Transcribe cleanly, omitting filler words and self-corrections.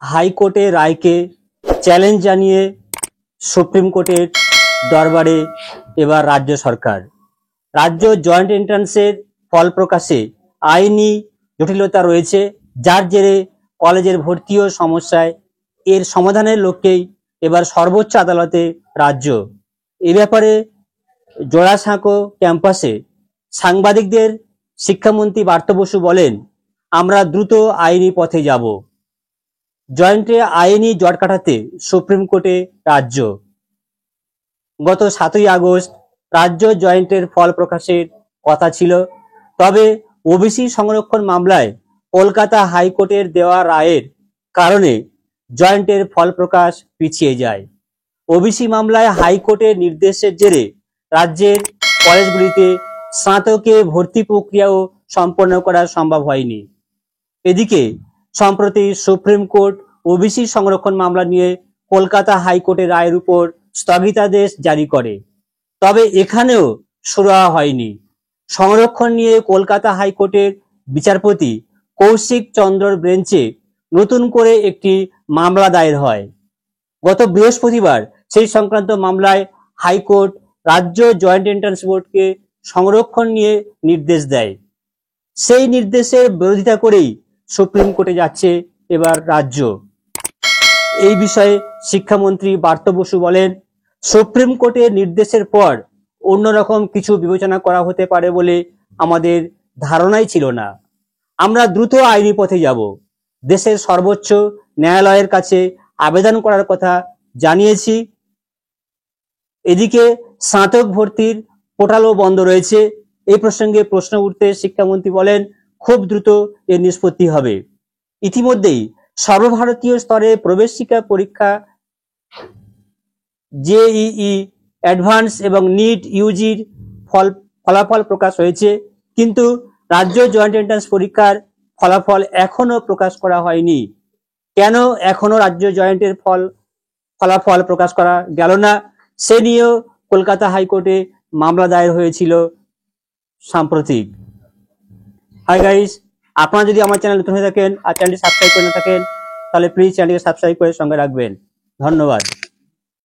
হাইকোর্টের রায়কে চ্যালেঞ্জ জানিয়ে সুপ্রিম কোর্টের দরবারে এবার রাজ্য সরকার। রাজ্য জয়েন্ট এন্ট্রান্সের ফল প্রকাশে আইনি জটিলতা রয়েছে, যার জেরে কলেজের ভর্তিও সমস্যায়। এর সমাধানের লক্ষ্যেই এবার সর্বোচ্চ আদালতে রাজ্য। এ ব্যাপারে জোড়াসাঁকো ক্যাম্পাসে সাংবাদিকদের শিক্ষামন্ত্রী পার্থ বসু বলেন, আমরা দ্রুত আইনি পথে যাব। জয়েন্টে আইনি জট কাটাতে সুপ্রিম কোর্টে রাজ্য। গত 7ই আগস্ট রাজ্য জয়েন্টের ফল প্রকাশের কথা ছিল, তবে ওবিসি সংরক্ষণ মামলায় কলকাতা হাইকোর্টের দেওয়া রায়ের কারণে জয়েন্টের ফল প্রকাশ পিছিয়ে যায়। ওবিসি মামলায় হাইকোর্টের নির্দেশের জেরে রাজ্যের কলেজগুলিতে স্নাতকে ভর্তি প্রক্রিয়াও সম্পন্ন করা সম্ভব হয়নি। এদিকে সম্প্রতি সুপ্রিম কোর্ট ওবিসি সংরক্ষণ মামলা নিয়ে কলকাতা হাইকোর্টের রায়ের উপর স্থগিতাদেশ জারি করে, তবে এখানেও সুরাহা হয়নি। সংরক্ষণ নিয়ে কলকাতা হাইকোর্টের বিচারপতি কৌশিক চন্দ্রর বেঞ্চে নতুন করে একটি মামলা দায়ের হয়। গত বৃহস্পতিবার সেই সংক্রান্ত মামলায় হাইকোর্ট রাজ্য জয়েন্ট এন্ট্রান্স বোর্ডকে সংরক্ষণ নিয়ে নির্দেশ দেয়। সেই নির্দেশের বিরোধিতা করেই সুপ্রিম কোর্টে যাচ্ছে এবার রাজ্য। এই বিষয়ে শিক্ষামন্ত্রী পার্থ বসু বলেন, সুপ্রিম কোর্টের নির্দেশের পর অন্যরকম কিছু বিবেচনা করা হতে পারে বলে আমাদের ধারণাই ছিল না। আমরা দ্রুত আইনি পথে যাব। দেশের সর্বোচ্চ ন্যায়ালয়ের কাছে আবেদন করার কথা জানিয়েছি। এদিকে স্নাতক ভর্তির পোর্টালও বন্ধ রয়েছে। এই প্রসঙ্গে প্রশ্ন উঠতে শিক্ষামন্ত্রী বলেন, খুব দ্রুত এর নিষ্পত্তি হবে। ইতিমধ্যেই সর্বভারতীয় স্তরে প্রবেশিকা পরীক্ষা জেইই অ্যাডভান্স এবং নিট ইউজির ফলাফল প্রকাশ হয়েছে, কিন্তু রাজ্য জয়েন্ট এন্ট্রান্স পরীক্ষার ফলাফল এখনো প্রকাশ করা হয়নি। কেন এখনো রাজ্য জয়েন্টের ফলাফল প্রকাশ করা গেল না, সে নিয়েও কলকাতা হাইকোর্টে মামলা দায়ের হয়েছিল সাম্প্রতিক। হাই গাইস, আপনারা যদি আমার চ্যানেল নতুন হয়ে থাকেন আর চ্যানেলটি সাবস্ক্রাইব করে না থাকেন, তাহলে প্লিজ চ্যানেলটি সাবস্ক্রাইব করে সঙ্গে রাখবেন। ধন্যবাদ।